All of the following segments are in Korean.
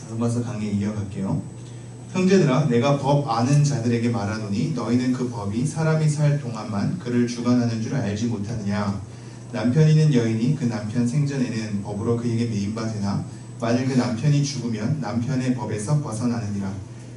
로마서 강의 이어갈게요. 형제들아, 내가 법 아는 자들에게 말하노니 너희는 그 법이 사람이 살 동안만 그를 주관하는 줄 알지 못하느냐. 남편이 있는 여인이 그 남편 생전에는 법으로 그에게 매인바 되나 만일 그 남편이 죽으면 남편의 법에서 벗어나느니라.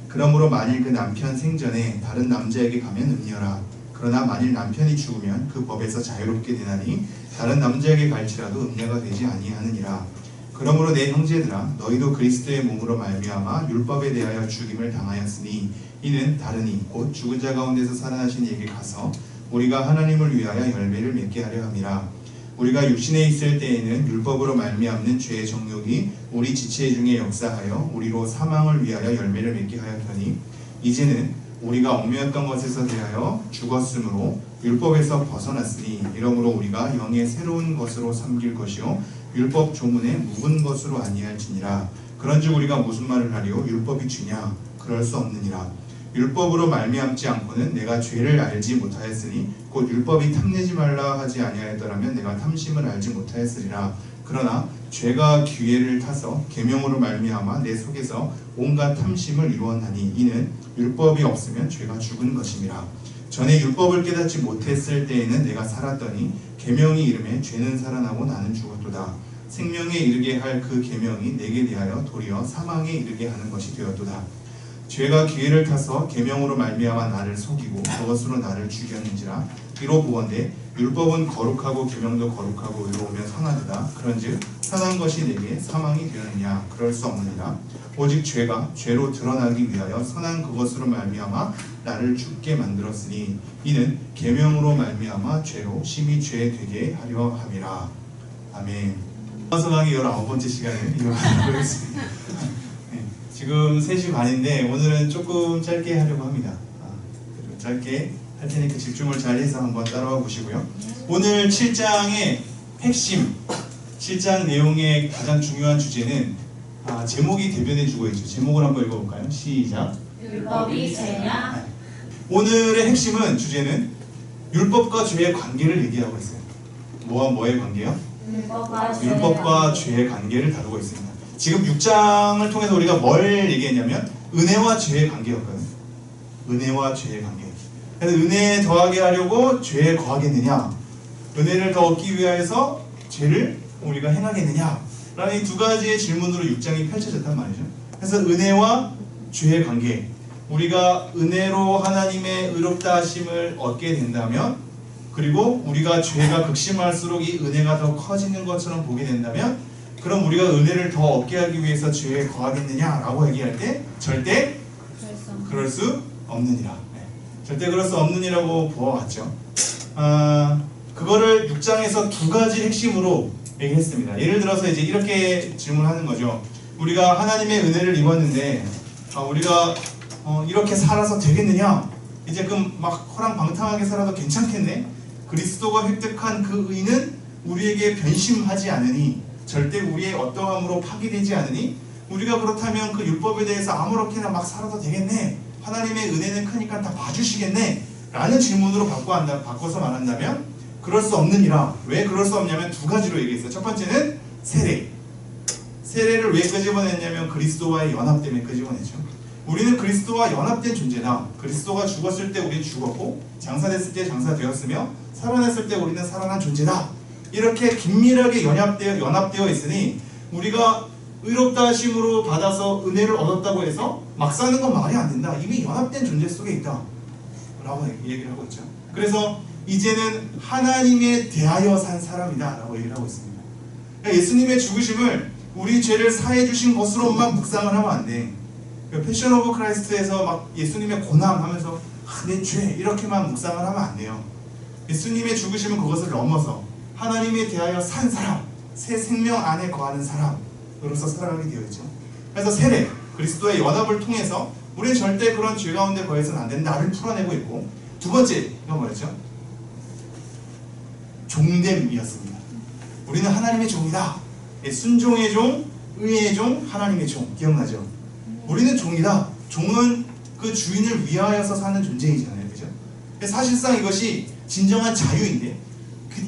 그러므로 만일 그 남편 생전에 다른 남자에게 가면 음녀라. 그러나 만일 남편이 죽으면 그 법에서 자유롭게 되나니 다른 남자에게 갈지라도 음녀가 되지 아니하느니라. 그러므로 내 형제들아, 너희도 그리스도의 몸으로 말미암아 율법에 대하여 죽임을 당하였으니 이는 다르니 곧 죽은 자 가운데서 살아나신 이에게 가서 우리가 하나님을 위하여 열매를 맺게 하려 함이라. 우리가 육신에 있을 때에는 율법으로 말미암는 죄의 정욕이 우리 지체 중에 역사하여 우리로 사망을 위하여 열매를 맺게 하였더니 이제는 우리가 얽매였던 것에서 대하여 죽었으므로 율법에서 벗어났으니 이러므로 우리가 영의 새로운 것으로 섬길 것이요 율법 조문에 묵은 것으로 아니할지니라. 그런즉 우리가 무슨 말을 하리요? 율법이 죄냐? 그럴 수 없느니라. 율법으로 말미암지 않고는 내가 죄를 알지 못하였으니 곧 율법이 탐내지 말라 하지 아니하였더라면 내가 탐심을 알지 못하였으리라. 그러나 죄가 기회를 타서 계명으로 말미암아 내 속에서 온갖 탐심을 이루었나니 이는 율법이 없으면 죄가 죽은 것임이라. 전에 율법을 깨닫지 못했을 때에는 내가 살았더니 계명이 이름에 죄는 살아나고 나는 죽었도다. 생명에 이르게 할 그 계명이 내게 대하여 도리어 사망에 이르게 하는 것이 되었도다. 죄가 기회를 타서 계명으로 말미암아 나를 속이고 그것으로 나를 죽였는지라. 이로 보건대 율법은 거룩하고 계명도 거룩하고 의로우면 선하도다. 그런즉 선한 것이 내게 사망이 되었느냐? 그럴 수 없느니라. 오직 죄가 죄로 드러나기 위하여 선한 그것으로 말미암아 나를 죽게 만들었으니 이는 계명으로 말미암아 죄로 심히 죄 되게 하려 함이라. 아멘. 로마서 강의 19번째 시간을 이어가도록 하겠습니다. 지금 3시 반인데 오늘은 조금 짧게 하려고 합니다. 짧게 할 테니까 집중을 잘 해서 한번 따라와 보시고요. 오늘 7장의 핵심, 7장 내용의 가장 중요한 주제는 제목이 대변해 주고 있죠. 제목을 한번 읽어볼까요? 시작. 율법이 죄냐? 오늘의 핵심은 주제는 율법과 죄의 관계를 얘기하고 있어요. 뭐와 뭐의 관계요? 율법과 죄의 관계를 다루고 있습니다. 지금 6장을 통해서 우리가 뭘 얘기했냐면 은혜와 죄의 관계였거든요. 은혜와 죄의 관계. 그래서 은혜에 더하게 하려고 죄에 거하겠느냐, 은혜를 더 얻기 위해서 죄를 우리가 행하겠느냐 라는 이 두 가지의 질문으로 6장이 펼쳐졌단 말이죠. 그래서 은혜와 죄의 관계, 우리가 은혜로 하나님의 의롭다 하심을 얻게 된다면, 그리고 우리가 죄가 극심할수록 이 은혜가 더 커지는 것처럼 보게 된다면, 그럼 우리가 은혜를 더 얻게 하기 위해서 죄에 거하겠느냐라고 얘기할 때 절대 그럴 수 없느니라. 절대 그럴 수 없느니라고 보아왔죠. 그거를 6장에서 두 가지 핵심으로 얘기했습니다. 예를 들어서 이제 이렇게 질문하는 거죠. 우리가 하나님의 은혜를 입었는데 우리가 이렇게 살아서 되겠느냐? 이제 그럼 막 호랑방탕하게 살아도 괜찮겠네? 그리스도가 획득한 그 의는 우리에게 변심하지 않으니, 절대 우리의 어떠함으로 파기되지 않으니, 우리가 그렇다면 그 율법에 대해서 아무렇게나 막 살아도 되겠네? 하나님의 은혜는 크니까 다 봐주시겠네? 라는 질문으로 바꿔서 말한다면 그럴 수 없느니라. 왜 그럴 수 없냐면 두 가지로 얘기했어요. 첫 번째는 세례. 세례를 왜 끄집어냈냐면 그리스도와의 연합 때문에 끄집어내죠. 우리는 그리스도와 연합된 존재다. 그리스도가 죽었을 때 우리는 죽었고, 장사됐을 때 장사되었으며, 살아났을 때 우리는 살아난 존재다. 이렇게 긴밀하게 연합되어 있으니 우리가 의롭다 하심으로 받아서 은혜를 얻었다고 해서 막 사는 건 말이 안 된다. 이미 연합된 존재 속에 있다 라고 얘기를 하고 있죠. 그래서 이제는 하나님에 대하여 산 사람이다 라고 얘기를 하고 있습니다. 그러니까 예수님의 죽으심을 우리 죄를 사해 주신 것으로만 묵상을 하면 안 돼. 패션 오브 크라이스트에서 막 예수님의 고난 하면서 내 죄 이렇게만 묵상을 하면 안 돼요. 예수님의 죽으심은 그것을 넘어서 하나님에 대하여 산 사람, 새 생명 안에 거하는 사람으로서 살아가게 되어 있죠. 그래서 세례, 그리스도의 연합을 통해서 우리는 절대 그런 죄 가운데 거해서는 안 된다를 풀어내고 있고, 두 번째 이건 뭐였죠? 종됨이었습니다. 우리는 하나님의 종이다. 순종의 종, 의의 종, 하나님의 종. 기억나죠? 우리는 종이다. 종은 그 주인을 위하여서 사는 존재이잖아요. 그죠? 사실상 이것이 진정한 자유인데,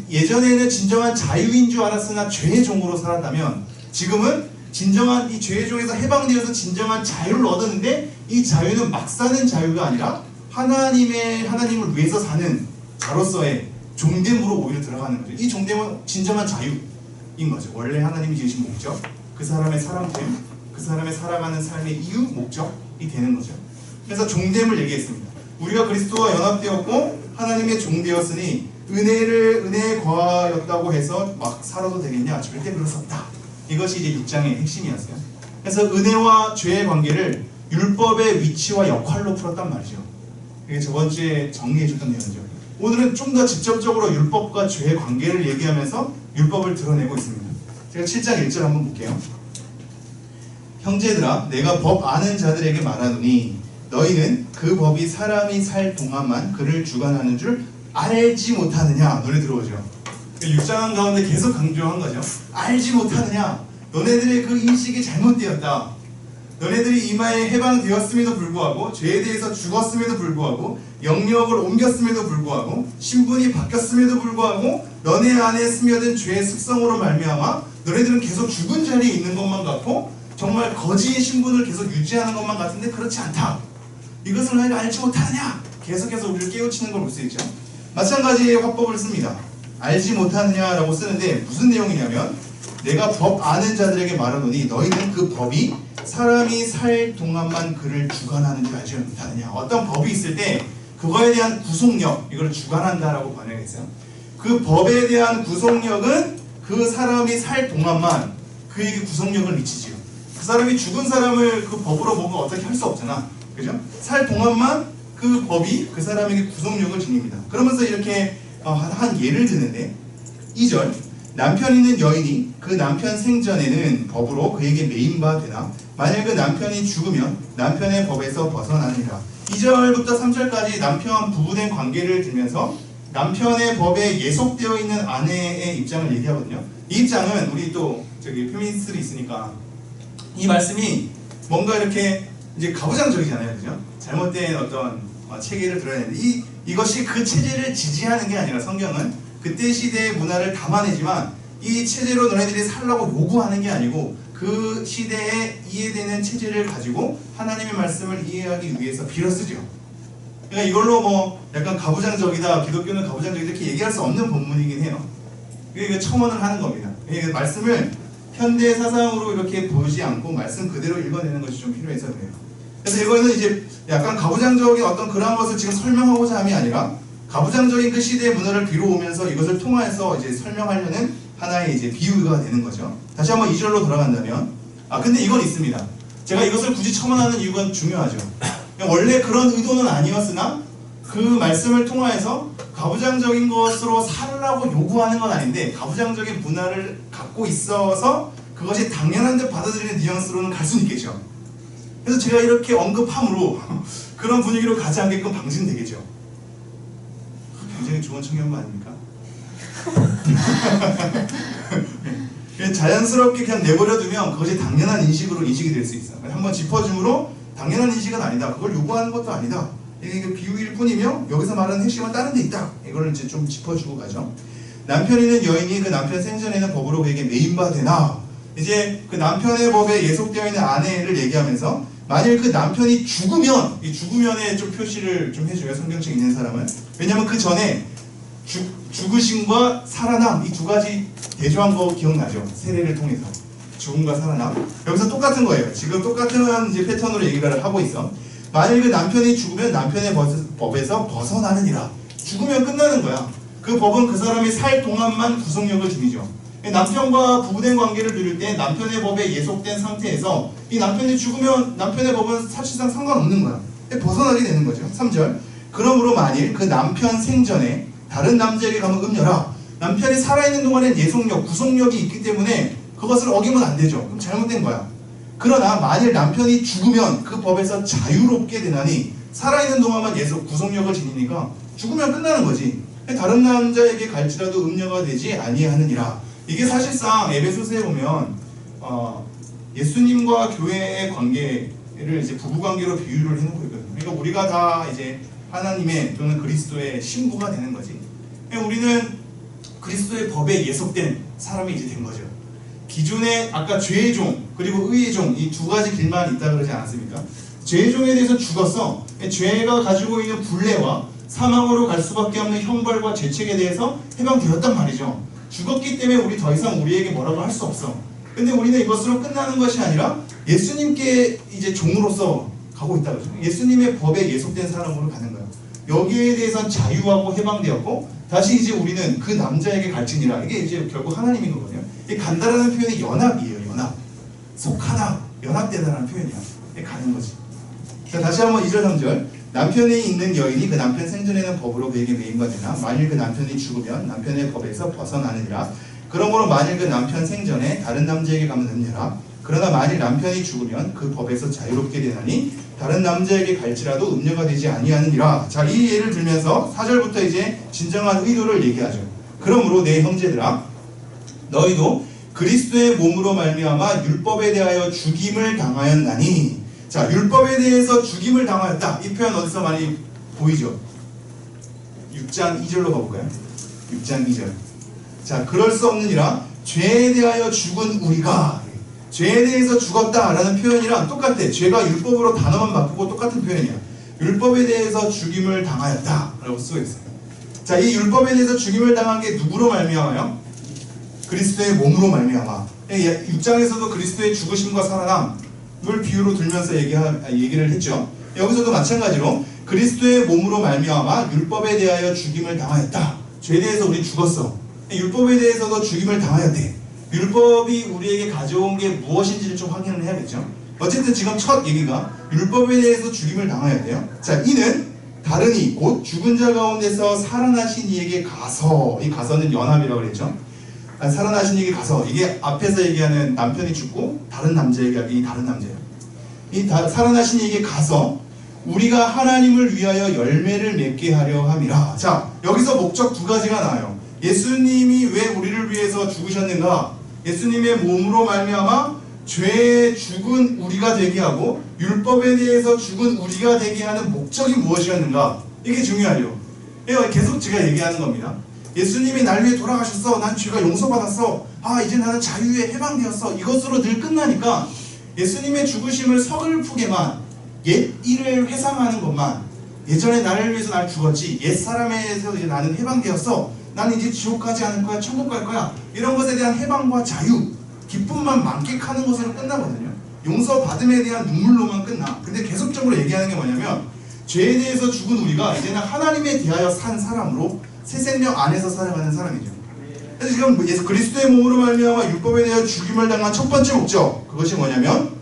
예전에는 진정한 자유인 줄 알았으나 죄의 종으로 살았다면 지금은 진정한 이 죄의 종에서 해방되어서 진정한 자유를 얻었는데 이 자유는 막 사는 자유가 아니라 하나님을 위해서 사는 자로서의 종됨으로 오히려 들어가는 거죠. 이 종됨은 진정한 자유인 거죠. 원래 하나님이 지으신 목적, 그 사람의 사랑됨, 그 사람의 살아가는 삶의 이유, 목적이 되는 거죠. 그래서 종됨을 얘기했습니다. 우리가 그리스도와 연합되었고 하나님의 종되었으니 은혜에 거하였다고 해서 막 살아도 되겠냐? 절대 그럴 수 없다. 이것이 이제 6장의 핵심이었어요. 그래서 은혜와 죄의 관계를 율법의 위치와 역할로 풀었단 말이죠. 이게 저번 주에 정리해줬던 내용이죠. 오늘은 좀 더 직접적으로 율법과 죄의 관계를 얘기하면서 율법을 드러내고 있습니다. 제가 7장 1절 한번 볼게요. 형제들아, 내가 법 아는 자들에게 말하노니 너희는 그 법이 사람이 살 동안만 그를 주관하는 줄 알지 못하느냐. 노래 들어오죠. 6장 가운데 계속 강조한 거죠. 알지 못하느냐. 너네들의 그 인식이 잘못되었다. 너네들이 이마에 해방되었음에도 불구하고 죄에 대해서 죽었음에도 불구하고 영역을 옮겼음에도 불구하고 신분이 바뀌었음에도 불구하고 너네 안에 스며든 죄의 습성으로 말미암아 너네들은 계속 죽은 자리에 있는 것만 같고 정말 거지의 신분을 계속 유지하는 것만 같은데 그렇지 않다. 이것을 너희가 알지 못하느냐. 계속해서 우리를 깨우치는 걸 볼 수 있죠. 마찬가지의 화법을 씁니다. 알지 못하느냐라고 쓰는데 무슨 내용이냐면 내가 법 아는 자들에게 말하노니 너희는 그 법이 사람이 살 동안만 그를 주관하는 줄 알지 못하느냐. 어떤 법이 있을 때 그거에 대한 구속력, 이걸 주관한다라고 번역했어요. 그 법에 대한 구속력은 그 사람이 살 동안만 그에게 구속력을 미치지요. 그 사람이 죽은 사람을 그 법으로 뭔가 어떻게 할 수 없잖아. 그죠? 살 동안만 그 법이 그 사람에게 구속력을 지닙니다. 그러면서 이렇게 한 예를 드는데 2절 남편 있는 여인이 그 남편 생전에는 법으로 그에게 매인 바 되나 만일 그 남편이 죽으면 남편의 법에서 벗어나느니라. 2절부터 3절까지 남편 부부된 관계를 들면서 남편의 법에 예속되어 있는 아내의 입장을 얘기하거든요. 이 입장은 우리 또 저기 페미니스트들이 있으니까 이 말씀이 뭔가 이렇게 이제 가부장적이잖아요. 그죠? 잘못된 어떤 체계를 드러내는데 이것이 그 체제를 지지하는 게 아니라 성경은 그때 시대의 문화를 담아내지만 이 체제로 너네들이 살라고 요구하는 게 아니고 그 시대에 이해되는 체제를 가지고 하나님의 말씀을 이해하기 위해서 빌어 쓰죠. 그러니까 이걸로 뭐 약간 가부장적이다, 기독교는 가부장적이다 이렇게 얘기할 수 없는 본문이긴 해요. 이게 첨언을 하는 겁니다. 말씀을 현대 사상으로 이렇게 보지 않고 말씀 그대로 읽어내는 것이 좀 필요해서 그래요. 그래서 이거는 이제 약간 가부장적인 어떤 그런 것을 지금 설명하고자 함이 아니라 가부장적인 그 시대의 문화를 뒤로오면서 이것을 통해서 이제 설명하려는 하나의 이제 비유가 되는 거죠. 다시 한번 2절로 돌아간다면, 근데 이건 있습니다. 제가 이것을 굳이 첨언하는 이유가 중요하죠. 원래 그런 의도는 아니었으나 그 말씀을 통하여서 가부장적인 것으로 살라고 요구하는 건 아닌데 가부장적인 문화를 갖고 있어서 그것이 당연한 듯 받아들이는 뉘앙스로는 갈 수는 있겠죠. 그래서 제가 이렇게 언급함으로 그런 분위기로 가지 않게끔 방지되겠죠. 굉장히 좋은 청년부 아닙니까? 자연스럽게 그냥 내버려두면 그것이 당연한 인식으로 인식이 될 수 있어요. 한번 짚어줌으로 당연한 인식은 아니다. 그걸 요구하는 것도 아니다. 이게 비유일 뿐이며 여기서 말하는 핵심은 다른 데 있다. 이걸 이제 좀 짚어주고 가죠. 남편 있는 여인이 그 남편 생전에는 법으로 그에게 매인 바 되나. 이제 그 남편의 법에 예속되어 있는 아내를 얘기하면서 만일 그 남편이 죽으면, 이 죽으면에 좀 표시를 좀 해줘요. 성경책 있는 사람은. 왜냐면 그 전에 죽으심과 살아남 이 두 가지 대조한 거 기억나죠? 세례를 통해서 죽음과 살아남. 여기서 똑같은 거예요. 지금 똑같은 이제 패턴으로 얘기를 하고 있어. 만일 그 남편이 죽으면 남편의 법에서 벗어나느니라. 죽으면 끝나는 거야. 그 법은 그 사람이 살 동안만 구속력을 주죠. 남편과 부부된 관계를 누릴 때 남편의 법에 예속된 상태에서 이 남편이 죽으면 남편의 법은 사실상 상관없는 거야. 벗어나게 되는 거죠. 3절 그러므로 만일 그 남편 생전에 다른 남자에게 가면 음녀라. 남편이 살아있는 동안엔 예속력, 구속력이 있기 때문에 그것을 어기면 안 되죠. 그럼 잘못된 거야. 그러나 만일 남편이 죽으면 그 법에서 자유롭게 되나니 살아있는 동안만 구속력을 지니니까 죽으면 끝나는 거지. 다른 남자에게 갈지라도 음녀가 되지 아니하느니라. 이게 사실상 에베소서에 보면 예수님과 교회의 관계를 이제 부부관계로 비유를 해놓고 있거든요. 그러니까 우리가 다 이제 하나님의 또는 그리스도의 신부가 되는 거지. 그러니까 우리는 그리스도의 법에 예속된 사람이 이제 된 거죠. 기존의 아까 죄의 종, 그리고 의의 종, 이 두 가지 길만 있다 그러지 않았습니까? 죄의 종에 대해서 죽었어. 죄가 가지고 있는 불례와 사망으로 갈 수밖에 없는 형벌과 죄책에 대해서 해방되었단 말이죠. 죽었기 때문에 우리 더 이상 우리에게 뭐라고 할 수 없어. 근데 우리는 이것으로 끝나는 것이 아니라 예수님께 이제 종으로서 가고 있다 그러죠. 예수님의 법에 예속된 사람으로 가는 거예요. 여기에 대해서는 자유하고 해방되었고 다시 이제 우리는 그 남자에게 갈지니라. 이게 이제 결국 하나님인 거거든요. 이 간다라는 표현이 연합이에요. 연합. 속하다. 연합되다라는 표현이야. 이게 가는 거지. 자, 다시 한번 2절 3절. 남편이 있는 여인이 그 남편 생전에는 법으로 그에게 매인과 되나 만일 그 남편이 죽으면 남편의 법에서 벗어나느니라. 그러므로 만일 그 남편 생전에 다른 남자에게 가면 됩니다. 그러나 만일 남편이 죽으면 그 법에서 자유롭게 되나니 다른 남자에게 갈지라도 음녀가 되지 아니하느니라. 자, 이 예를 들면서 4절부터 이제 진정한 의도를 얘기하죠. 그러므로 내 형제들아 너희도 그리스도의 몸으로 말미암아 율법에 대하여 죽임을 당하였나니. 자, 율법에 대해서 죽임을 당하였다. 이 표현 어디서 많이 보이죠? 6장 2절로 가볼까요? 6장 2절. 자, 그럴 수 없느니라 죄에 대하여 죽은 우리가. 죄에 대해서 죽었다라는 표현이랑 똑같아. 죄가 율법으로 단어만 바꾸고 똑같은 표현이야. 율법에 대해서 죽임을 당하였다 라고 쓰고 있어요. 자, 이 율법에 대해서 죽임을 당한 게 누구로 말미암아요? 그리스도의 몸으로 말미암아. 6장에서도 그리스도의 죽으심과 살아남을 비유로 들면서 얘기를 했죠. 여기서도 마찬가지로 그리스도의 몸으로 말미암아 율법에 대하여 죽임을 당하였다. 죄에 대해서 우리 죽었어. 율법에 대해서도 죽임을 당하였대. 율법이 우리에게 가져온 게 무엇인지를 좀 확인을 해야겠죠. 어쨌든 지금 첫 얘기가 율법에 대해서 죽임을 당하였대요. 자, 이는 다르니 곧 죽은 자 가운데서 살아나신 이에게 가서. 이 가서는 연합이라고 그랬죠. 살아나신 이에게 가서. 이게 앞에서 얘기하는 남편이 죽고 다른 남자에게 이 다른 남자예요. 살아나신 이에게 가서 우리가 하나님을 위하여 열매를 맺게 하려 함이라. 자, 여기서 목적 두 가지가 나와요. 예수님이 왜 우리를 위해서 죽으셨는가? 예수님의 몸으로 말미암아 죄에 죽은 우리가 되게 하고 율법에 대해서 죽은 우리가 되게 하는 목적이 무엇이었는가? 이게 중요해요. 계속 제가 얘기하는 겁니다. 예수님이 날 위해 돌아가셨어. 난 죄가 용서받았어. 이제 나는 자유에 해방되었어. 이것으로 늘 끝나니까 예수님의 죽으심을 서글프게만 옛 일을 회상하는 것만, 예전에 나를 위해서 날 죽었지, 옛사람에서 이제 나는 해방되었어, 나는 이제 지옥 가지 않을 거야, 천국 갈 거야, 이런 것에 대한 해방과 자유, 기쁨만 만끽하는 것으로 끝나거든요. 용서받음에 대한 눈물로만 끝나. 근데 계속적으로 얘기하는 게 뭐냐면 죄에 대해서 죽은 우리가 이제는 하나님에 대하여 산 사람으로 새 생명 안에서 살아가는 사람이죠. 그래서 지금 예수 그리스도의 몸으로 말미암아 율법에 대하여 죽임을 당한 첫 번째 목적, 그것이 뭐냐면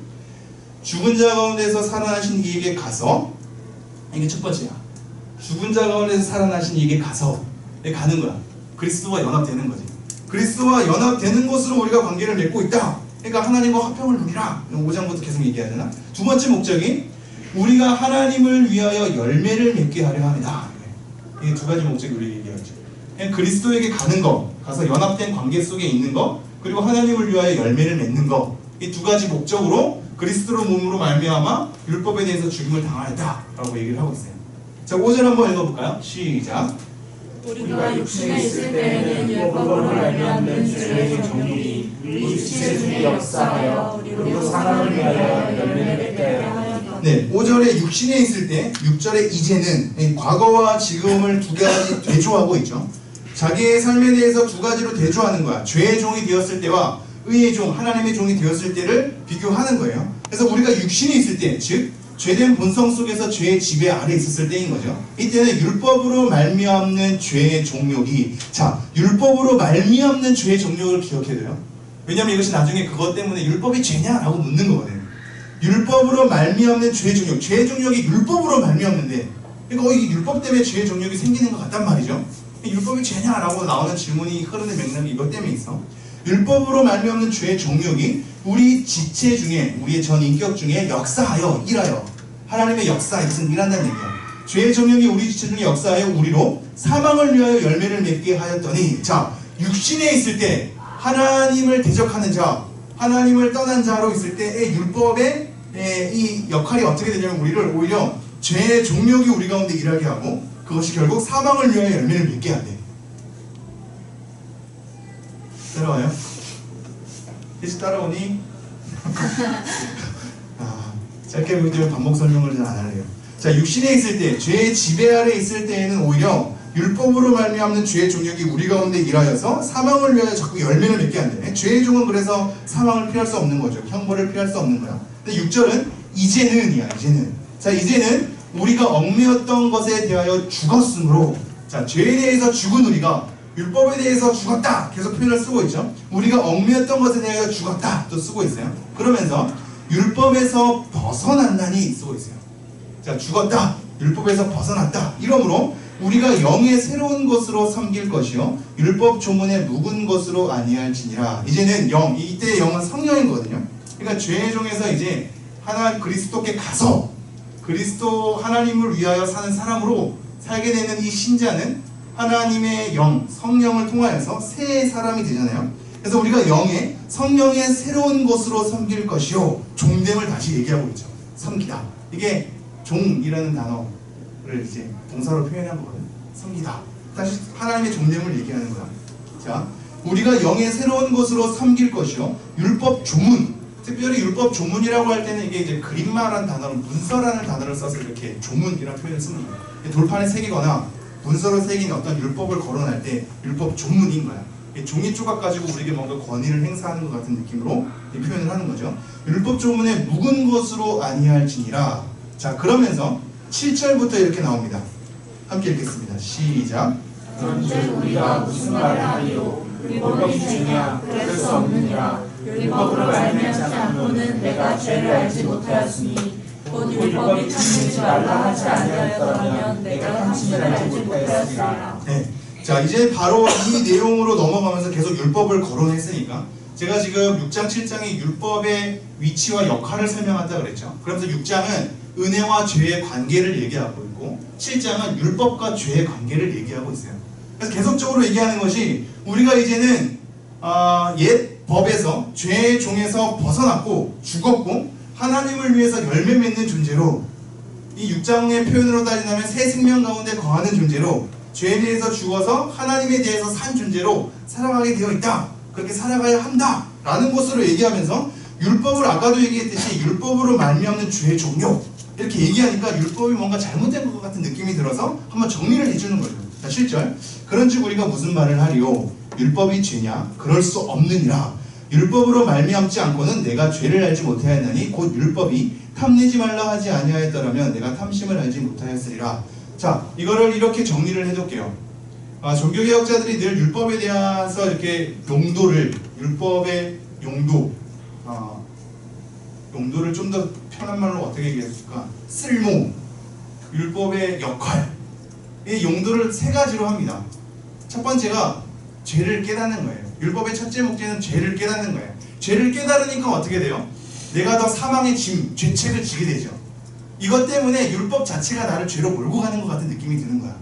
죽은 자 가운데서 살아나신 이에게 가서, 이게 첫 번째야. 죽은 자 가운데서 살아나신 이에게 가서 가는 거야. 그리스도와 연합되는 거지. 그리스도와 연합되는 것으로 우리가 관계를 맺고 있다. 그러니까 하나님과 화평을 누리라. 5장부터 계속 얘기하잖아. 두 번째 목적이 우리가 하나님을 위하여 열매를 맺게 하려 합니다. 이게 두 가지 목적이 우리 얘기하죠. 그리스도에게 가는 거, 가서 연합된 관계 속에 있는 거, 그리고 하나님을 위하여 열매를 맺는 거, 이 두 가지 목적으로 그리스도로 몸으로 말미암아 율법에 대해서 죽임을 당하였다라고 얘기를 하고 있어요. 자, 5절 한번 읽어볼까요? 시작. 우리가 육신에 있을 때에는 율법으로 말미암는 죄의 종이 우리 지체 중에 역사하여 우리로 사람을 위하여 열매를 맺게 하였다. 네, 5절에 육신에 있을 때, 6절에 이제는 과거와 지금을 두 가지 대조하고 있죠. 자기의 삶에 대해서 두 가지로 대조하는 거야. 죄의 종이 되었을 때와 의의 종, 하나님의 종이 되었을 때를 비교하는 거예요. 그래서 우리가 육신에 있을 때, 즉 죄된 본성 속에서 죄의 지배 아래 있었을 때인 거죠. 이때는 율법으로 말미암는 죄의 종욕이, 자, 율법으로 말미암는 죄의 종욕을 기억해야 돼요. 왜냐하면 이것이 나중에 그것 때문에 율법이 죄냐라고 묻는 거거든요. 율법으로 말미암는 죄의 종욕, 죄의 종욕이 율법으로 말미암는데, 그러니까 이 율법 때문에 죄의 종욕이 생기는 것 같단 말이죠. 율법이 죄냐라고 나오는 질문이 흐르는 맥락이 이것 때문에 있어. 율법으로 말미암는 죄의 종욕이 우리 지체 중에, 우리의 전 인격 중에 역사하여, 일하여, 하나님의 역사, 이것은 일한다는 얘기야. 죄의 종욕이 우리 지체 중에 역사하여 우리로 사망을 위하여 열매를 맺게 하였더니, 자, 육신에 있을 때 하나님을 대적하는 자, 하나님을 떠난 자로 있을 때의 율법의 이 역할이 어떻게 되냐면 우리를 오히려 죄의 종욕이 우리 가운데 일하게 하고, 그것이 결국 사망을 위하여 열매를 맺게 하대. 따라와요? 다시 따라오니? 짧게 보기 때문에 반복 설명을 잘 안 하네요. 자, 육신에 있을 때, 죄의 지배 아래 있을 때에는 오히려 율법으로 말미암는 죄의 종력이 우리 가운데 일하여서 사망을 위하여 자꾸 열매를 맺게 한다네. 죄의 종은 그래서 사망을 피할 수 없는 거죠. 형벌을 피할 수 없는 거야. 근데 6절은 이제는이야. 이제는. 자, 이제는 우리가 얽매였던 것에 대하여 죽었으므로, 자, 죄에 대해서 죽은 우리가 율법에 대해서 죽었다 계속 표현을 쓰고 있죠. 우리가 얽매였던 것에 대하여 죽었다 또 쓰고 있어요. 그러면서 율법에서 벗어난다니 쓰고 있어요. 자, 죽었다, 율법에서 벗어났다. 이러므로 우리가 영의 새로운 것으로 섬길 것이요 율법 조문에 묵은 것으로 아니할지니라. 이제는 영, 이때 영은 성령이거든요. 그러니까 죄의 종에서 이제 하나 그리스도께 가서 그리스도 하나님을 위하여 사는 사람으로 살게 되는 이 신자는 하나님의 영, 성령을 통하여서 새 사람이 되잖아요. 그래서 우리가 영의 성령의 새로운 것으로 섬길 것이요 종됨을 다시 얘기하고 있죠. 섬기다. 이게 종이라는 단어를 이제 동사로 표현한 거거든요. 섬기다. 다시 하나님의 종됨을 얘기하는 거야. 자, 우리가 영의 새로운 것으로 섬길 것이요 율법 조문. 특별히 율법 조문이라고 할 때는 이게 이제 그림마라는 단어로 문서라는 단어를 써서 이렇게 조문이라는 표현을 씁니다. 돌판에 새기거나 문서로 새긴 어떤 율법을 거론할 때 율법 조문인 거야. 종이 조각 가지고 우리에게 뭔가 권위를 행사하는 것 같은 느낌으로 표현을 하는 거죠. 율법 조문에 묵은 것으로 아니할지니라. 자, 그러면서 7절부터 이렇게 나옵니다. 함께 읽겠습니다. 시작. 그런즉 우리가 무슨 말을 하리요? 율법이 죄냐? 그럴 수 없느니라. 율법으로 말미암지 않고는 내가 죄를 알지 못하였으니 곧 율법이 탐내지 말라 하지 아니하였더라면 내가 탐심을 알지 못하였으리라. 네. 자, 이제 바로 이 내용으로 넘어가면서 계속 율법을 거론했으니까 제가 지금 6장 7장의 율법의 위치와 역할을 설명한다 그랬죠. 그러면서 6장은 은혜와 죄의 관계를 얘기하고 있고 7장은 율법과 죄의 관계를 얘기하고 있어요. 그래서 계속적으로 얘기하는 것이 우리가 이제는 옛 법에서 죄의 종에서 벗어났고 죽었고 하나님을 위해서 열매 맺는 존재로, 이 6장의 표현으로 따진다면 새 생명 가운데 거하는 존재로, 죄에 대해서 죽어서 하나님에 대해서 산 존재로 살아가게 되어 있다. 그렇게 살아가야 한다 라는 것으로 얘기하면서 율법을 아까도 얘기했듯이 율법으로 말미암는 죄의 종료 이렇게 얘기하니까 율법이 뭔가 잘못된 것 같은 느낌이 들어서 한번 정리를 해주는 거죠. 자, 7절. 그런즉 우리가 무슨 말을 하리요? 율법이 죄냐? 그럴 수 없느니라. 율법으로 말미암지 않고는 내가 죄를 알지 못하였나니 곧 율법이 탐내지 말라 하지 아니하였더라면 내가 탐심을 알지 못하였으리라. 자, 이거를 이렇게 정리를 해둘게요. 종교개혁자들이 늘 율법에 대해서 이렇게 용도를, 율법의 용도를 좀 더 편한 말로 어떻게 얘기했을까? 쓸모, 율법의 역할, 이 용도를 세 가지로 합니다. 첫 번째가 죄를 깨닫는 거예요. 율법의 첫째 목적은 죄를 깨닫는 거예요. 죄를 깨달으니까 어떻게 돼요? 내가 더 사망의 짐, 죄책을 지게 되죠. 이것 때문에 율법 자체가 나를 죄로 몰고 가는 것 같은 느낌이 드는 거야.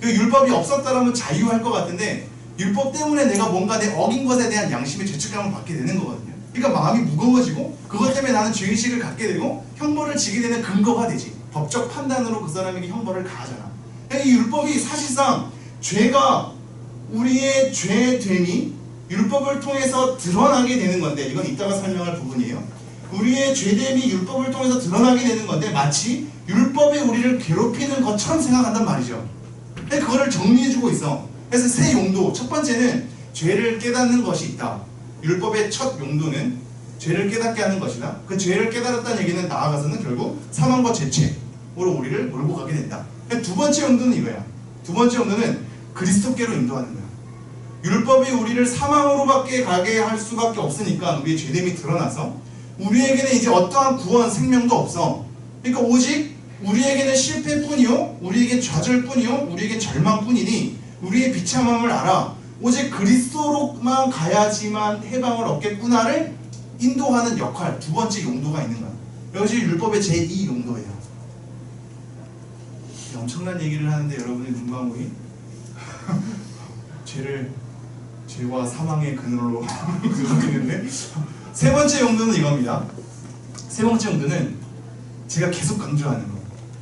그 율법이 없었다라면 자유할 것 같은데 율법 때문에 내가 뭔가 내 어긴 것에 대한 양심의 죄책감을 받게 되는 거거든요. 그러니까 마음이 무거워지고 그것 때문에 나는 죄의식을 갖게 되고 형벌을 지게 되는 근거가 되지. 법적 판단으로 그 사람에게 형벌을 가하잖아. 이 율법이 사실상 죄가 우리의 죄됨이 율법을 통해서 드러나게 되는 건데, 이건 이따가 설명할 부분이에요. 우리의 죄됨이 율법을 통해서 드러나게 되는 건데 마치 율법이 우리를 괴롭히는 것처럼 생각한단 말이죠. 근데 그거를 정리해주고 있어. 그래서 세 용도, 첫 번째는 죄를 깨닫는 것이 있다. 율법의 첫 용도는 죄를 깨닫게 하는 것이다. 그 죄를 깨달았다는 얘기는 나아가서는 결국 사망과 죄책으로 우리를 몰고 가게 된다. 두 번째 용도는 이거야. 두 번째 용도는 그리스도께로 인도하는 거야. 율법이 우리를 사망으로밖에 가게 할 수밖에 없으니까 우리의 죄됨이 드러나서 우리에게는 이제 어떠한 구원, 생명도 없어. 그러니까 오직 우리에게는 실패뿐이요, 우리에게 좌절뿐이요, 우리에게 절망뿐이니 우리의 비참함을 알아. 오직 그리스도로만 가야지만 해방을 얻겠구나를 인도하는 역할, 두 번째 용도가 있는 거야. 이것이 율법의 제2 용도예요. 엄청난 얘기를 하는데 여러분의 눈망울이 죄와 사망의 그늘로 그러는데 세 번째 용도는 이겁니다. 세 번째 용도는 제가 계속 강조하는 거.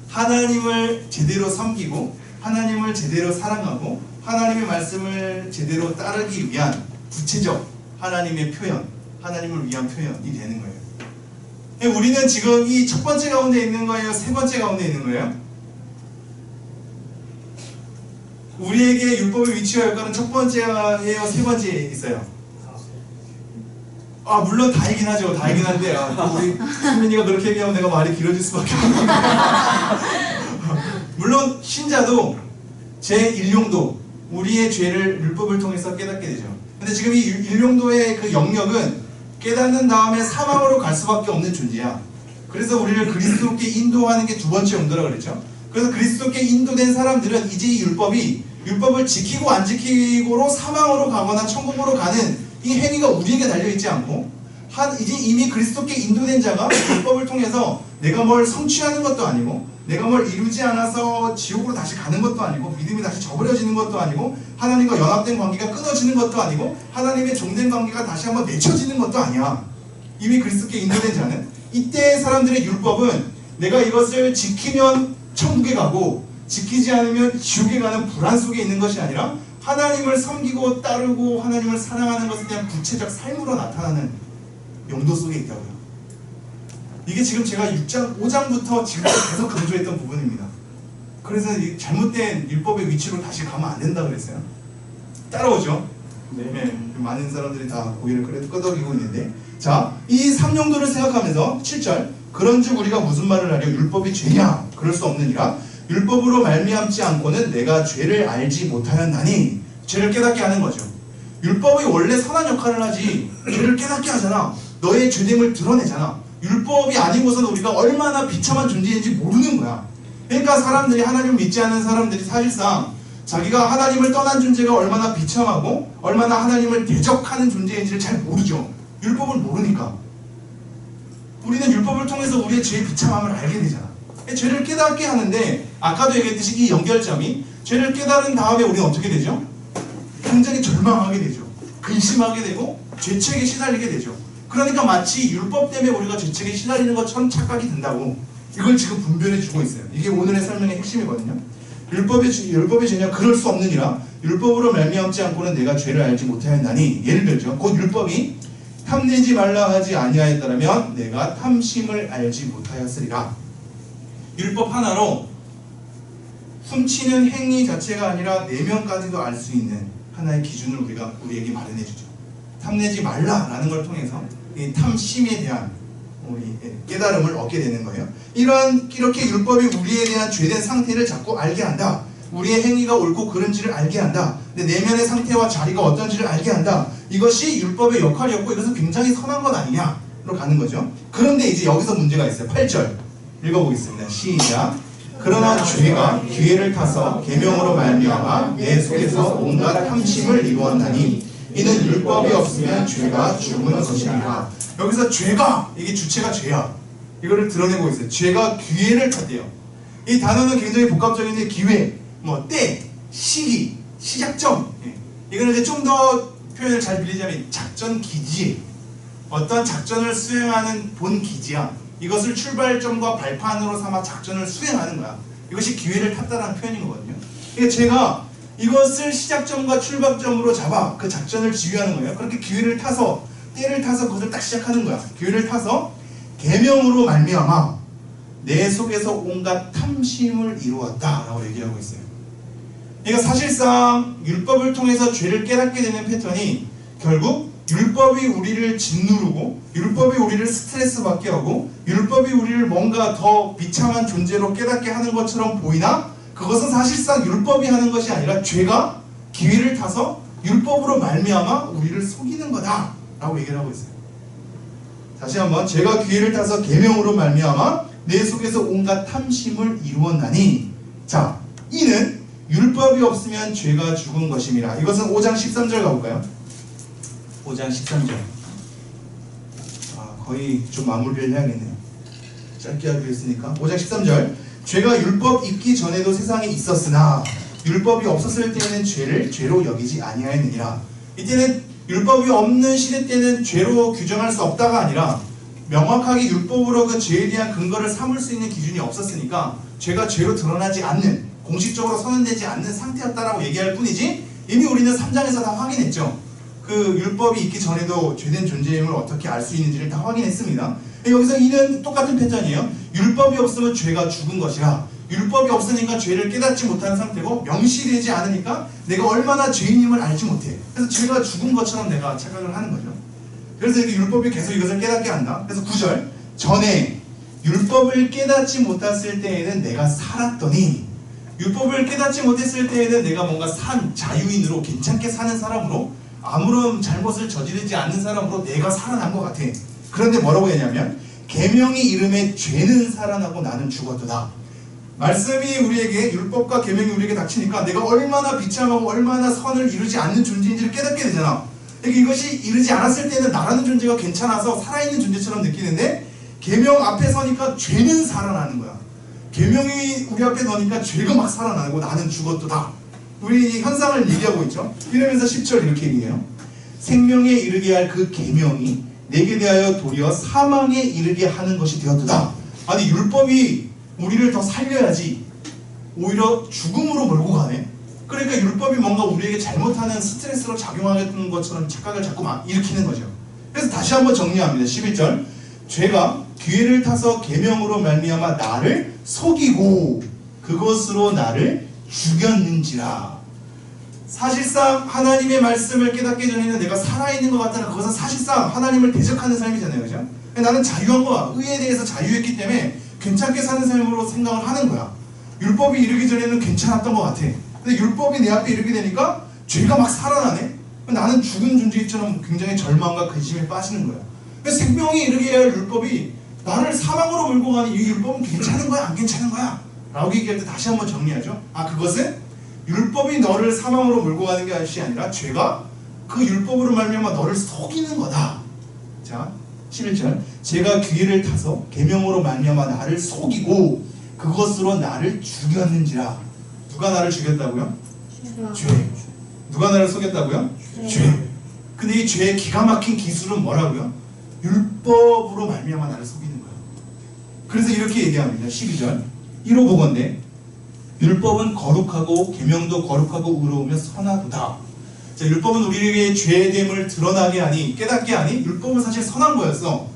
하나님을 제대로 섬기고 하나님을 제대로 사랑하고 하나님의 말씀을 제대로 따르기 위한 구체적 하나님의 표현, 하나님을 위한 표현이 되는 거예요. 우리는 지금 이 첫 번째 가운데 있는 거예요? 세 번째 가운데 있는 거예요? 우리에게 율법의 위치와 역할은 첫 번째예요? 세 번째에 있어요? 물론 다이긴 하죠. 다이긴 한데 우리 수민이가 그렇게 얘기하면 내가 말이 길어질 수밖에 없는 물론 신자도 제1용도 우리의 죄를 율법을 통해서 깨닫게 되죠. 근데 지금 이 1용도의 그 영역은 깨닫는 다음에 사망으로 갈 수밖에 없는 존재야. 그래서 우리를 그리스도께 인도하는 게 두 번째 용도라 그랬죠. 그래서 그리스도께 인도된 사람들은 이제 이 율법을 지키고 안 지키고로 사망으로 가거나 천국으로 가는 이 행위가 우리에게 달려있지 않고 이제 이미 그리스도께 인도된 자가 율법을 통해서 내가 뭘 성취하는 것도 아니고 내가 뭘 이루지 않아서 지옥으로 다시 가는 것도 아니고 믿음이 다시 저버려지는 것도 아니고 하나님과 연합된 관계가 끊어지는 것도 아니고 하나님의 종된 관계가 다시 한번 맺혀지는 것도 아니야. 이미 그리스도께 인도된 자는 이때 사람들의 율법은 내가 이것을 지키면 천국에 가고 지키지 않으면 지옥에 가는 불안 속에 있는 것이 아니라 하나님을 섬기고 따르고 하나님을 사랑하는 것에 대한 구체적 삶으로 나타나는 용도 속에 있다고요. 이게 지금 제가 5장부터 지금까지 계속 강조했던 부분입니다. 그래서 이 잘못된 율법의 위치로 다시 가면 안 된다 그랬어요. 따라오죠? 네. 많은 사람들이 다 고개를 끄덕이고 있는데, 자, 이 3용도를 생각하면서 7절, 그런즉 우리가 무슨 말을 하려? 율법이 죄냐? 그럴 수 없느니라. 율법으로 말미암지 않고는 내가 죄를 알지 못하였나니. 죄를 깨닫게 하는 거죠. 율법이 원래 선한 역할을 하지 죄를 깨닫게 하잖아. 너의 죄됨을 드러내잖아. 율법이 아니고서는 우리가 얼마나 비참한 존재인지 모르는 거야. 그러니까 사람들이, 하나님을 믿지 않는 사람들이 사실상 자기가 하나님을 떠난 존재가 얼마나 비참하고 얼마나 하나님을 대적하는 존재인지를 잘 모르죠. 율법을 모르니까. 우리는 율법을 통해서 우리의 죄의 비참함을 알게 되잖아. 죄를 깨닫게 하는데, 아까도 얘기했듯이 이 연결점이, 죄를 깨달은 다음에 우리는 어떻게 되죠? 굉장히 절망하게 되죠. 근심하게 되고 죄책에 시달리게 되죠. 그러니까 마치 율법 때문에 우리가 죄책에 시달리는 것처럼 착각이 든다고, 이걸 지금 분별해 주고 있어요. 이게 오늘의 설명의 핵심이거든요. 율법이 죄냐? 그럴 수 없느니라. 율법으로 말미암지 않고는 내가 죄를 알지 못하였나니. 예를 들죠. 곧 율법이 탐내지 말라 하지 아니하였더라면 내가 탐심을 알지 못하였으리라. 율법 하나로 훔치는 행위 자체가 아니라 내면까지도 알 수 있는 하나의 기준을 우리에게 마련해 주죠. 탐내지 말라라는 걸 통해서 이 탐심에 대한 우리 깨달음을 얻게 되는 거예요. 이렇게 율법이 우리에 대한 죄된 상태를 자꾸 알게 한다. 우리의 행위가 옳고 그른지를 알게 한다. 내 내면의 상태와 자리가 어떤지를 알게 한다. 이것이 율법의 역할이었고 이것은 굉장히 선한 것 아니냐로 가는 거죠. 그런데 이제 여기서 문제가 있어요. 8절 읽어보겠습니다. 시작. 그러나 죄가 기회를 타서 계명으로 말미암아 내 속에서 온갖 탐심을 이루었나니 이는 율법이 없으면 죄가 죽은 것이니라. 여기서 죄가, 이게 주체가 죄야. 이거를 드러내고 있어요. 죄가 기회를 탔대요. 이 단어는 굉장히 복합적인데 기회, 때, 시기, 시작점. 이거는 이제 좀 더 표현을 잘 빌리자면 작전 기지. 어떤 작전을 수행하는 본 기지야. 이것을 출발점과 발판으로 삼아 작전을 수행하는 거야. 이것이 기회를 탔다는 표현인 거거든요. 그러니까 제가 이것을 시작점과 출발점으로 잡아 그 작전을 지휘하는 거예요. 그렇게 기회를 타서, 때를 타서 그것을 딱 시작하는 거야. 기회를 타서 계명으로 말미암아 내 속에서 온갖 탐심을 이루었다라고 얘기하고 있어요. 그러니까 사실상 율법을 통해서 죄를 깨닫게 되는 패턴이 결국 율법이 우리를 짓누르고 율법이 우리를 스트레스 받게 하고 율법이 우리를 뭔가 더 비참한 존재로 깨닫게 하는 것처럼 보이나 그것은 사실상 율법이 하는 것이 아니라 죄가 기회를 타서 율법으로 말미암아 우리를 속이는 거다 라고 얘기를 하고 있어요. 다시 한번, 죄가 기회를 타서 계명으로 말미암아 내 속에서 온갖 탐심을 이루었나니. 자, 이는 율법이 없으면 죄가 죽은 것임이라. 이것은 5장 13절 가볼까요? 5장 13절. 거의 좀 마무리를 해야겠네요. 짧게 하기로 했으니까. 5장 13절. 죄가 율법 있기 전에도 세상에 있었으나 율법이 없었을 때에는 죄를 죄로 여기지 아니하였느니라. 이때는 율법이 없는 시대 때는 죄로 규정할 수 없다가 아니라 명확하게 율법으로 그 죄에 대한 근거를 삼을 수 있는 기준이 없었으니까 죄가 죄로 드러나지 않는, 공식적으로 선언되지 않는 상태였다라고 얘기할 뿐이지, 이미 우리는 3장에서 다 확인했죠. 그 율법이 있기 전에도 죄된 존재임을 어떻게 알 수 있는지를 다 확인했습니다. 여기서 이는 똑같은 패턴이에요. 율법이 없으면 죄가 죽은 것이라, 율법이 없으니까 죄를 깨닫지 못하는 상태고 명시되지 않으니까 내가 얼마나 죄인임을 알지 못해. 그래서 죄가 죽은 것처럼 내가 착각을 하는 거죠. 그래서 이렇게 율법이 계속 이것을 깨닫게 한다. 그래서 9절, 전에 율법을 깨닫지 못했을 때에는 내가 살았더니, 율법을 깨닫지 못했을 때에는 내가 뭔가 자유인으로 괜찮게 사는 사람으로, 아무런 잘못을 저지르지 않는 사람으로 내가 살아난 것 같아. 그런데 뭐라고 했냐면 계명이 이름에 죄는 살아나고 나는 죽었도다. 말씀이 우리에게, 율법과 계명이 우리에게 닥치니까 내가 얼마나 비참하고 얼마나 선을 이루지 않는 존재인지를 깨닫게 되잖아. 이것이 이루지 않았을 때는 나라는 존재가 괜찮아서 살아있는 존재처럼 느끼는데 계명 앞에 서니까 죄는 살아나는 거야. 계명이 우리 앞에 서니까 죄가 막 살아나고 나는 죽었도다. 우리 현상을 얘기하고 있죠. 이러면서 10절 이렇게 얘기해요. 생명에 이르게 할 그 계명이 내게 대하여 도리어 사망에 이르게 하는 것이 되었도다. 아니 율법이 우리를 더 살려야지 오히려 죽음으로 몰고 가네. 그러니까 율법이 뭔가 우리에게 잘못하는 스트레스로 작용하는 것처럼 착각을 자꾸 막 일으키는 거죠. 그래서 다시 한번 정리합니다. 11절, 죄가 기회를 타서 계명으로 말미암아 나를 속이고 그것으로 나를 죽였는지라. 사실상 하나님의 말씀을 깨닫기 전에는 내가 살아있는 것 같다는 그것은 사실상 하나님을 대적하는 삶이잖아요. 그죠? 나는 자유한 거야. 의에 대해서 자유했기 때문에 괜찮게 사는 삶으로 생각을 하는 거야. 율법이 이르기 전에는 괜찮았던 것 같아. 근데 율법이 내 앞에 이르게 되니까 죄가 막 살아나네. 나는 죽은 존재처럼 굉장히 절망과 근심에 빠지는 거야. 그래서 생명이 이르게 할 율법이 나를 사망으로 몰고 가는 이 율법은 괜찮은 거야 안 괜찮은 거야? 라고 얘기할 때 다시 한번 정리하죠. 그것은 율법이 너를 사망으로 몰고 가는 것이 아니라 죄가 그 율법으로 말미암아 너를 속이는 거다. 자, 11절, 제가 귀를 타서 계명으로 말미암아 나를 속이고 그것으로 나를 죽였는지라. 누가 나를 죽였다고요? 죄. 누가 나를 속였다고요? 죄. 근데 이 죄의 기가 막힌 기술은 뭐라고요? 율법으로 말미암아 나를 속이는 거야. 그래서 이렇게 얘기합니다. 12절, 이로 보건대 율법은 거룩하고 계명도 거룩하고 의로우며 선하도다. 자, 율법은 우리에게 죄됨을 드러나게 하니, 깨닫게 하니, 율법은 사실 선한 거였어.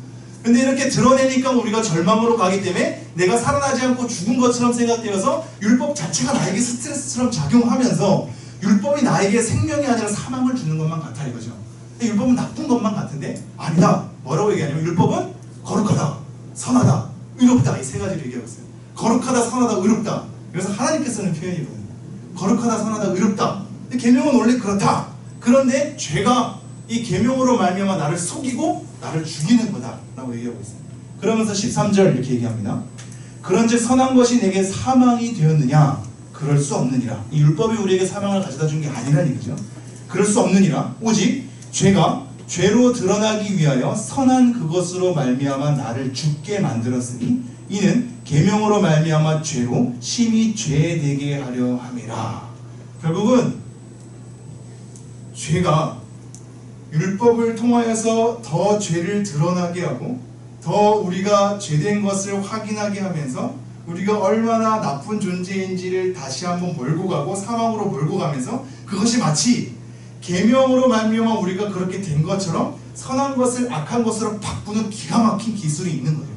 근데 이렇게 드러내니까 우리가 절망으로 가기 때문에 내가 살아나지 않고 죽은 것처럼 생각되어서 율법 자체가 나에게 스트레스처럼 작용하면서 율법이 나에게 생명이 아니라 사망을 주는 것만 같아 이거죠. 근데 율법은 나쁜 것만 같은데 아니다. 뭐라고 얘기하냐면 율법은 거룩하다, 선하다, 의롭다. 이 세 가지를 얘기하고 있어요. 거룩하다, 선하다, 의롭다. 그래서 하나님께 쓰는 표현이거든요. 거룩하다, 선하다, 의롭다. 근데 계명은 원래 그렇다. 그런데 죄가 이 계명으로 말미암아 나를 속이고 나를 죽이는 거다라고 얘기하고 있어요. 그러면서 13절 이렇게 얘기합니다. 그런즉 선한 것이 내게 사망이 되었느냐? 그럴 수 없느니라. 이 율법이 우리에게 사망을 가져다 준 게 아니라는 얘기죠. 그럴 수 없느니라. 오직 죄가 죄로 드러나기 위하여 선한 그것으로 말미암아 나를 죽게 만들었으니 이는 계명으로 말미암아 죄로 심히 죄되게 하려 함이라. 결국은 죄가 율법을 통하여서 더 죄를 드러나게 하고 더 우리가 죄된 것을 확인하게 하면서 우리가 얼마나 나쁜 존재인지를 다시 한번 몰고 가고 사망으로 몰고 가면서 그것이 마치 계명으로 말미암아 우리가 그렇게 된 것처럼 선한 것을 악한 것으로 바꾸는 기가 막힌 기술이 있는 거예요.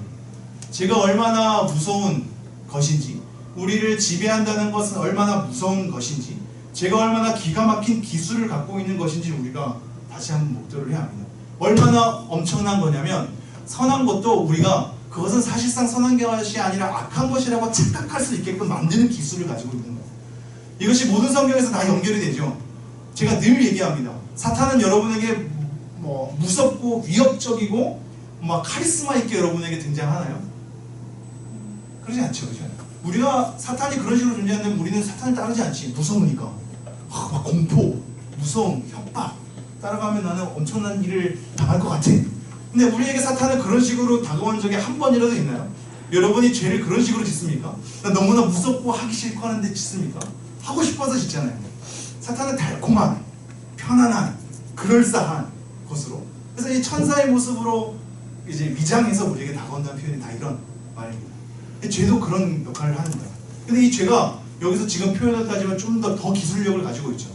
죄가 얼마나 무서운 것인지, 우리를 지배한다는 것은 얼마나 무서운 것인지, 죄가 얼마나 기가 막힌 기술을 갖고 있는 것인지 우리가 다시 한번 목도를 해야 합니다. 얼마나 엄청난 거냐면 선한 것도 우리가 그것은 사실상 선한 것이 아니라 악한 것이라고 착각할 수 있게끔 만드는 기술을 가지고 있는 거예요. 이것이 모든 성경에서 다 연결이 되죠. 제가 늘 얘기합니다. 사탄은 여러분에게 무섭고 위협적이고 막 카리스마 있게 여러분에게 등장하나요? 그러지 않죠. 그죠? 우리가 사탄이 그런 식으로 존재하는데 우리는 사탄을 따르지 않지. 무서우니까. 막 공포, 무서움, 협박 따라가면 나는 엄청난 일을 당할 것 같아. 근데 우리에게 사탄은 그런 식으로 다가온 적이 한 번이라도 있나요? 여러분이 죄를 그런 식으로 짓습니까? 너무나 무섭고 하기 싫고 하는데 짓습니까? 하고 싶어서 짓잖아요. 사탄은 달콤한, 편안한, 그럴싸한 것으로. 그래서 이 천사의 모습으로 이제 위장해서 우리에게 다가온다는 표현이 다 이런 말입니다. 죄도 그런 역할을 하는 거예요. 근데 이 죄가 여기서 지금 표현을 따지면 좀 더 기술력을 가지고 있죠.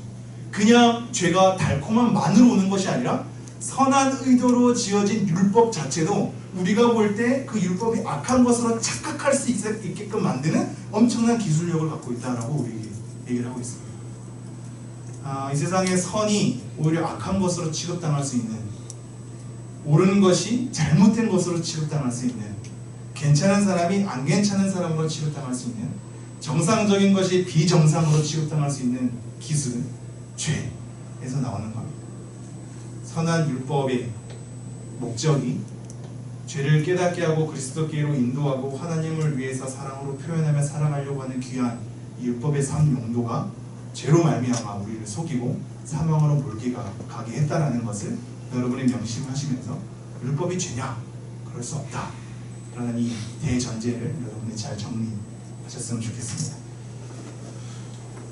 그냥 죄가 달콤한 만으로 오는 것이 아니라 선한 의도로 지어진 율법 자체도 우리가 볼 때 그 율법이 악한 것으로 착각할 수 있게끔 만드는 엄청난 기술력을 갖고 있다라고 우리에게 얘기를 하고 있습니다. 이 세상의 선이 오히려 악한 것으로 취급당할 수 있는, 옳은 것이 잘못된 것으로 취급당할 수 있는, 괜찮은 사람이 안 괜찮은 사람으로 취급당할 수 있는, 정상적인 것이 비정상으로 취급당할 수 있는 기술은 죄에서 나오는 겁니다. 선한 율법의 목적이 죄를 깨닫게 하고 그리스도께로 인도하고 하나님을 위해서 사랑으로 표현하며 사랑하려고 하는 귀한 이 율법의 선 용도가 죄로 말미암아 우리를 속이고 사망으로 몰게 가게 했다라는 것을 여러분이 명심하시면서 율법이 죄냐? 그럴 수 없다 라는 이 대전제를 여러분이 잘 정리하셨으면 좋겠습니다.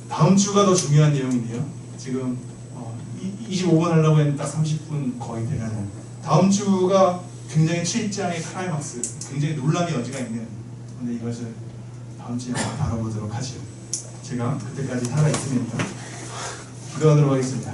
다음 주가 더 중요한 내용인데요. 지금 25분 하려고 했는데 딱 30분 거의 되면은, 다음 주가 굉장히 7장의 클라이막스, 굉장히 논란의 여지가 있는, 근데 이것을 다음 주에 다뤄보도록 하죠. 제가 그때까지 살아있으니까 기도하도록 하겠습니다.